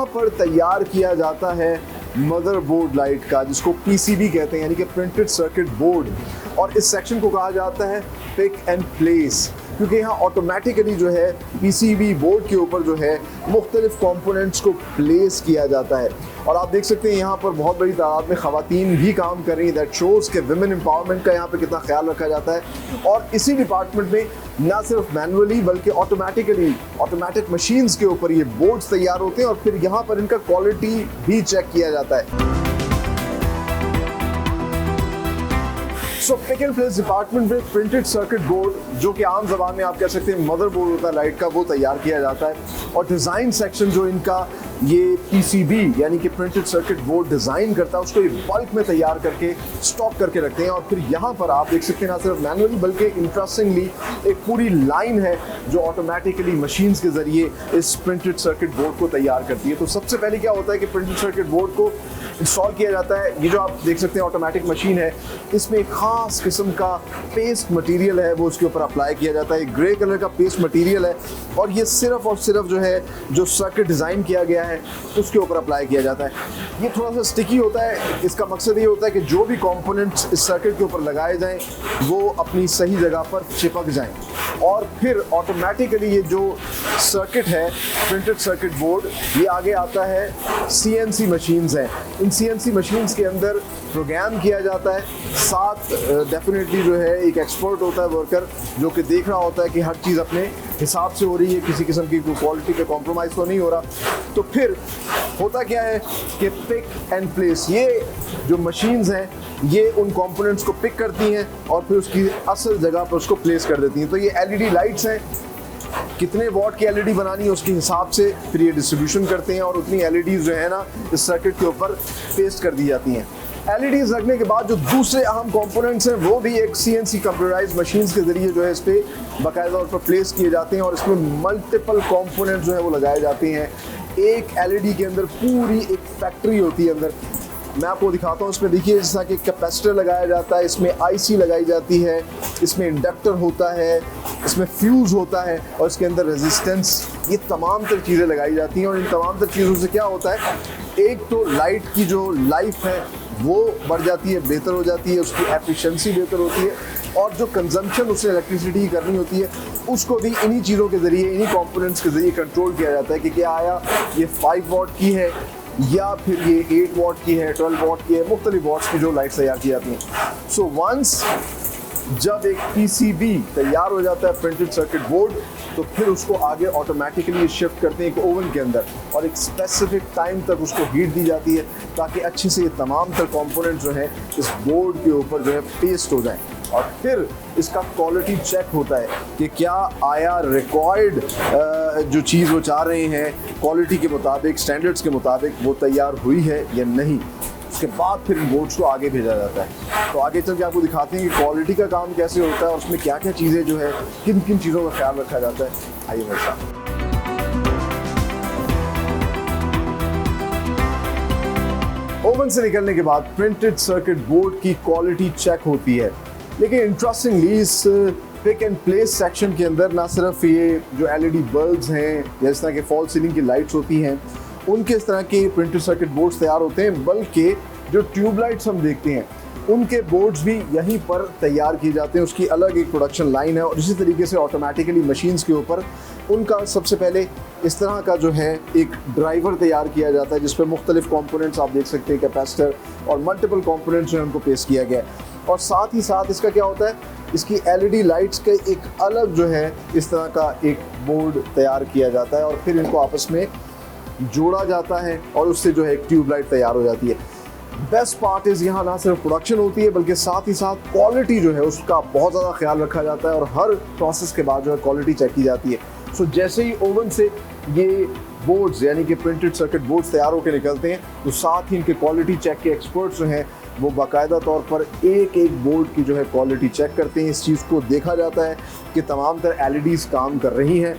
यहाँ पर तैयार किया जाता है मदरबोर्ड लाइट का, जिसको पीसीबी कहते हैं, यानी कि प्रिंटेड सर्किट बोर्ड। और इस सेक्शन को कहा जाता है पिक एंड प्लेस, क्योंकि यहाँ ऑटोमेटिकली जो है पीसीबी बोर्ड के ऊपर जो है मुख्तलिफ कंपोनेंट्स को प्लेस किया जाता है। और आप देख सकते हैं यहाँ पर बहुत बड़ी तादाद में ख़वातीन भी काम कर रही हैं। दैट शोज़ के विमेन एम्पावरमेंट का यहाँ पे कितना ख्याल रखा जाता है। और इसी डिपार्टमेंट में ना सिर्फ मैनुअली बल्कि ऑटोमेटिक मशीन्स के ऊपर ये बोर्ड्स तैयार होते हैं और फिर यहाँ पर इनका क्वालिटी भी चेक किया जाता है। सो पिक एंड प्लेस डिपार्टमेंट में प्रिंटेड सर्किट बोर्ड, जो कि आम ज़बान में आप कह सकते हैं मदरबोर्ड होता है लाइट का, वो तैयार किया जाता है। और डिज़ाइन सेक्शन जो इनका ये पीसीबी यानी कि प्रिंटेड सर्किट बोर्ड डिज़ाइन करता है, उसको ये बल्क में तैयार करके स्टॉक करके रखते हैं। और फिर यहाँ पर आप देख सकते हैं ना सिर्फ मैनुअली बल्कि इंटरेस्टिंगली एक पूरी लाइन है जो ऑटोमेटिकली मशीन्स के ज़रिए इस प्रिंटेड सर्किट बोर्ड को तैयार करती है। तो सबसे पहले क्या होता है कि प्रिंटेड सर्किट बोर्ड को इंस्टॉल किया जाता है। ये जो आप देख सकते हैं ऑटोमेटिक मशीन है, इसमें एक ख़ास किस्म का पेस्ट मटेरियल है वो उसके ऊपर अप्लाई किया जाता है। ग्रे कलर का पेस्ट मटेरियल है और ये सिर्फ और सिर्फ जो है जो सर्किट डिज़ाइन किया गया है उसके ऊपर अप्लाई किया जाता है। ये थोड़ा सा स्टिकी होता है। इसका मकसद ये होता है कि जो भी कंपोनेंट्स इस सर्किट के ऊपर लगाए जाएं वो अपनी सही जगह पर चिपक जाएं। और फिर ऑटोमेटिकली ये जो सर्किट है प्रिंटेड सर्किट बोर्ड, ये आगे आता है सीएनसी मशीन्स हैं। इन सीएनसी मशीन्स के अंदर प्रोग्राम किया जाता है। साथ डेफिनेटली जो है एक एक्सपर्ट होता है वर्कर, जो कि देख रहा होता है कि हर चीज़ अपने हिसाब से हो रही है, किसी किस्म की क्वालिटी पे कॉम्प्रोमाइज़ तो नहीं हो रहा। तो फिर होता क्या है कि पिक एंड प्लेस, ये जो मशीन्स हैं ये उन कंपोनेंट्स को पिक करती हैं और फिर उसकी असल जगह पर उसको प्लेस कर देती हैं। तो ये एलईडी लाइट्स हैं, कितने वॉट की एलईडी बनानी है उसके हिसाब से फिर ये डिस्ट्रीब्यूशन करते हैं और उतनी एलईडीज़ जो है ना इस सर्किट के ऊपर पेस्ट कर दी जाती हैं। एलईडीज़ लगने के बाद जो दूसरे अहम कंपोनेंट्स हैं वो भी एक सीएनसी कंप्यूटराइज्ड मशीन्स के ज़रिए जो है इस पर बाकायदा तौर पर प्लेस किए जाते हैं और इसमें मल्टीपल कंपोनेंट्स जो है वो लगाए जाते हैं। एक एलईडी के अंदर पूरी एक फैक्ट्री होती है अंदर। मैं आपको दिखाता हूँ, इसमें देखिए जैसा कि कैपेसिटर लगाया जाता है, इसमें आईसी लगाई जाती है, इसमें इंडक्टर होता है, इसमें फ्यूज़ होता है और इसके अंदर रेजिस्टेंस, ये तमाम तर चीज़ें लगाई जाती हैं। और इन तमाम तर चीज़ों से क्या होता है, एक तो लाइट की जो लाइफ है वो बढ़ जाती है, बेहतर हो जाती है, उसकी एफिशिएंसी बेहतर होती है और जो कंजम्पशन उससे इलेक्ट्रिसिटी करनी होती है उसको भी इन्हीं चीज़ों के ज़रिए, इन्हीं कंपोनेंट्स के ज़रिए कंट्रोल किया जाता है कि क्या आया ये 5 वॉट की है या फिर ये 8 वॉट की है, 12 वॉट की है, मुख्तलिफ वॉट्स की जो लाइट्स तैयार की जाती हैं। सो वंस जब एक पीसीबी तैयार हो जाता है प्रिंटेड सर्किट बोर्ड, तो फिर उसको आगे ऑटोमेटिकली शिफ्ट करते हैं एक ओवन के अंदर और एक स्पेसिफिक टाइम तक उसको हीट दी जाती है ताकि अच्छे से ये तमाम तर कंपोनेंट जो है इस बोर्ड के ऊपर जो है पेस्ट हो जाएं। और फिर इसका क्वालिटी चेक होता है कि क्या आया रिक्वायर्ड जो चीज़ वो चाह रहे हैं क्वालिटी के मुताबिक, स्टैंडर्ड्स के मुताबिक वो तैयार हुई है या नहीं। उसके बाद फिर इन बोर्ड्स को आगे भेजा जाता है। तो आगे चल के आपको दिखाते हैं कि क्वालिटी का काम कैसे होता है और उसमें क्या क्या चीज़ें जो है, किन किन चीज़ों का ख्याल रखा जाता है। आइए मेरे साथ। ओवन से निकलने के बाद प्रिंटेड सर्किट बोर्ड की क्वालिटी चेक होती है। लेकिन इंटरेस्टिंगली इस पिक एंड प्लेस सेक्शन के अंदर ना सिर्फ ये जो एलईडी बल्ब्स हैं, जिस तरह के फॉल सीलिंग की लाइट्स होती हैं, उनके इस तरह के प्रिंटेड सर्किट बोर्ड्स तैयार होते हैं, बल्कि जो ट्यूबलाइट्स हम देखते हैं उनके बोर्ड्स भी यहीं पर तैयार किए जाते हैं। उसकी अलग एक प्रोडक्शन लाइन है और इसी तरीके से ऑटोमेटिकली मशीन्स के ऊपर उनका सबसे पहले इस तरह का जो है एक ड्राइवर तैयार किया जाता है जिस पर मुख्तलिफ कंपोनेंट्स आप देख सकते हैं, कैपेसिटर और मल्टीपल कंपोनेंट्स जो है उनको पेश किया गया है। और साथ ही साथ इसका क्या होता है, इसकी एलईडी लाइट्स के एक अलग जो है इस तरह का एक बोर्ड तैयार किया जाता है और फिर इनको आपस में जोड़ा जाता है और उससे जो है एक ट्यूबलाइट तैयार हो जाती है। बेस्ट पार्ट इज़ यहाँ ना सिर्फ प्रोडक्शन होती है बल्कि साथ ही साथ क्वालिटी जो है उसका बहुत ज़्यादा ख्याल रखा जाता है और हर प्रोसेस के बाद जो है क्वालिटी चेक की जाती है। सो जैसे ही ओवन से ये बोर्ड्स यानी कि प्रिंटेड सर्किट बोर्ड्स तैयार होकर निकलते हैं तो साथ ही इनके क्वालिटी चेक के एक्सपर्ट्स जो हैं वो बाकायदा तौर पर एक एक बोर्ड की जो है क्वालिटी चेक करते हैं। इस चीज़ को देखा जाता है कि तमाम तरह एलईडीज़ काम कर रही हैं।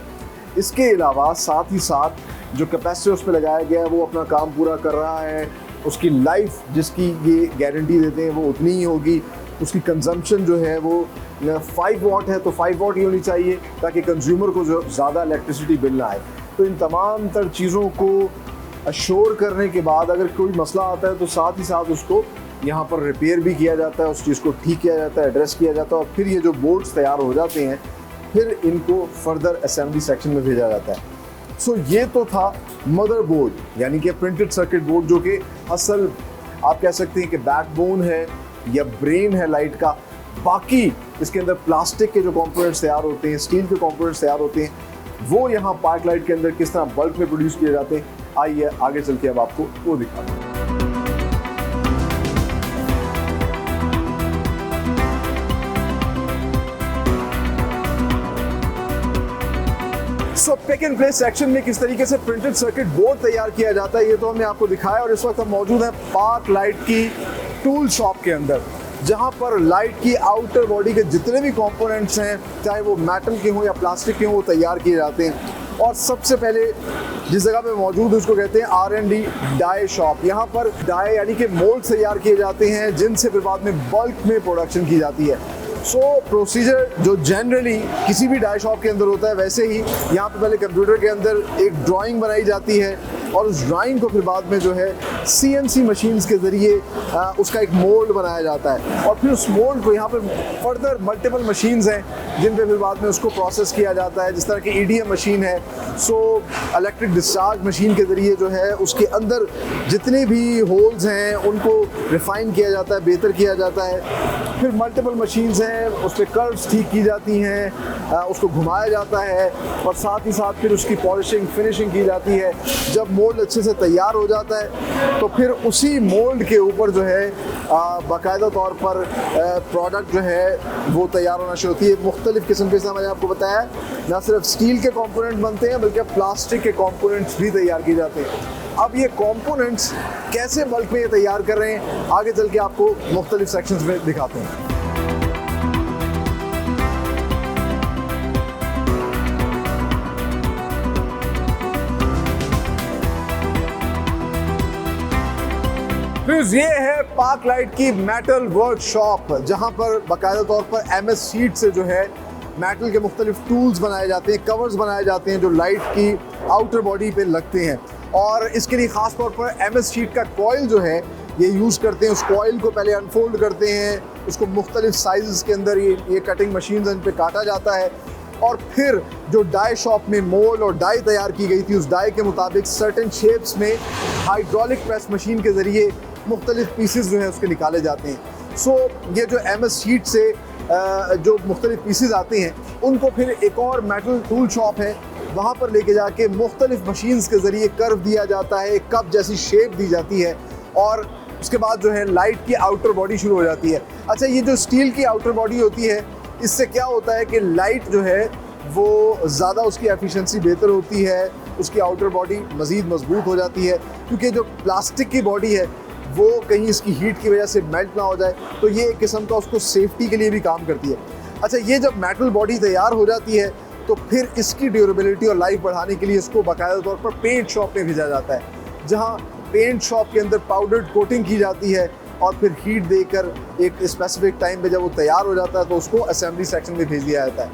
इसके अलावा साथ ही साथ जो कैपेसिटर उस पर लगाया गया है वो अपना काम पूरा कर रहा है, उसकी लाइफ जिसकी ये गारंटी देते हैं वो उतनी ही होगी, उसकी कंजम्पशन जो है वो 5 वॉट है तो 5 वॉट ही होनी चाहिए ताकि कंज्यूमर को जो ज़्यादा इलेक्ट्रिसिटी बिल ना आए। तो इन तमाम तर चीज़ों को अश्योर करने के बाद अगर कोई मसला आता है तो साथ ही साथ उसको यहाँ पर रिपेयर भी किया जाता है, उस चीज़ को ठीक किया जाता है, एड्रेस किया जाता है, और फिर ये जो बोर्ड्स तैयार हो जाते हैं फिर इनको फर्दर असेंबली सेक्शन में भेजा जाता है। सो ये तो था मदरबोर्ड यानी कि प्रिंटेड सर्किट बोर्ड, जो कि असल आप कह सकते हैं कि बैकबोन है या ब्रेन है लाइट का। बाकी इसके अंदर प्लास्टिक के जो कंपोनेंट्स तैयार होते हैं, स्टील के कंपोनेंट्स तैयार होते हैं, वो यहाँ पार्क लाइट के अंदर किस तरह बल्क में प्रोड्यूस किए जाते हैं, आइए आगे चल के अब आपको वो दिखाते हैं। सो पिक एंड प्लेस सेक्शन में किस तरीके से प्रिंटेड सर्किट बोर्ड तैयार किया जाता है ये तो हमने आपको दिखाया, और इस वक्त हम मौजूद हैं पार्क लाइट की टूल शॉप के अंदर, जहां पर लाइट की आउटर बॉडी के जितने भी कंपोनेंट्स हैं, चाहे वो मेटल के हों या प्लास्टिक के हों, वो तैयार किए जाते हैं। और सबसे पहले जिस जगह पे मौजूद है उसको कहते हैं R&D डाई शॉप। यहाँ पर डाई यानी कि मोल्ड तैयार किए जाते हैं जिनसे फिर बाद में बल्क में प्रोडक्शन की जाती है। सो प्रोसीजर जो जनरली किसी भी डाई शॉप के अंदर होता है, वैसे ही यहाँ पे पहले कंप्यूटर के अंदर एक ड्राइंग बनाई जाती है, और उस ड्राइंग को फिर बाद में जो है CNC मशीन्स के ज़रिए उसका एक मोल्ड बनाया जाता है, और फिर उस मोल्ड को यहाँ पे फर्दर मल्टीपल मशीन्स हैं जिन पे फिर बाद में उसको प्रोसेस किया जाता है, जिस तरह की EDM मशीन है। सो इलेक्ट्रिक डिस्चार्ज मशीन के ज़रिए जो है उसके अंदर जितने भी होल्स हैं उनको रिफाइन किया जाता है, बेहतर किया जाता है। फिर मल्टीपल मशीन्स हैं, उस पर कर्व्स ठीक की जाती हैं, उसको घुमाया जाता है, और साथ ही साथ फिर उसकी पॉलिशिंग फिनिशिंग की जाती है। जब मोल्ड अच्छे से तैयार हो जाता है तो फिर उसी मोल्ड के ऊपर जो है बाकायदा तौर पर प्रोडक्ट जो है वो तैयार होना शुरू होती है। मुख्तलिफ़ किस्म के, मैंने आपको बताया, ना सिर्फ स्टील के कंपोनेंट बनते हैं बल्कि प्लास्टिक के कंपोनेंट्स भी तैयार किए जाते हैं। अब ये कंपोनेंट्स कैसे बल्क में ये तैयार कर रहे हैं, आगे चल के आपको मुख्तलिफ सेक्शंस में दिखाते हैं। ये है पार्क लाइट की मेटल वर्कशॉप, जहां पर बाकायदा तौर पर MS शीट से जो है मेटल के मुख्तलिफ टूल्स बनाए जाते हैं, कवर्स बनाए जाते हैं जो लाइट की आउटर बॉडी पे लगते हैं। और इसके लिए ख़ास तौर पर MS शीट का कॉइल जो है ये यूज़ करते हैं। उस कॉइल को पहले अनफोल्ड करते हैं, उसको मुख्तलिफ साइज़ के अंदर ये कटिंग मशीन इन पर काटा जाता है, और फिर जो डाई शॉप में मोल्ड और डाई तैयार की गई थी उस डाई के मुताबिक सर्टेन शेप्स में हाइड्रोलिक प्रेस मशीन के ज़रिए मुख्तलिफ पीसेस जो है उसके निकाले जाते हैं। सो ये जो MS शीट से जो मुख्तलिफ पीसेस आते हैं उनको फिर एक और मेटल टूल शॉप है, वहाँ पर लेके जाके मुख्तलिफ मशीन्स के ज़रिए कर्व दिया जाता है, एक कप जैसी शेप दी जाती है, और उसके बाद जो है लाइट की आउटर बॉडी शुरू हो जाती है। अच्छा, ये जो स्टील की आउटर बॉडी होती है, इससे क्या होता है कि लाइट जो है वो ज़्यादा उसकी एफिशिएंसी बेहतर होती है, उसकी आउटर बॉडी मज़ीद मजबूत हो जाती है, क्योंकि जो प्लास्टिक की बॉडी है वो कहीं इसकी हीट की वजह से मेल्ट ना हो जाए, तो ये एक किस्म का उसको सेफ्टी के लिए भी काम करती है। अच्छा, ये जब मेटल बॉडी तैयार हो जाती है तो फिर इसकी ड्यूरेबिलिटी और लाइफ बढ़ाने के लिए इसको बाकायदा तौर पर पेंट शॉप में भेजा जाता है, जहाँ पेंट शॉप के अंदर पाउडर्ड कोटिंग की जाती है, और फिर हीट देकर एक स्पेसिफिक टाइम पे जब वो तैयार हो जाता है तो उसको असेंबली सेक्शन में भेज दिया जाता है।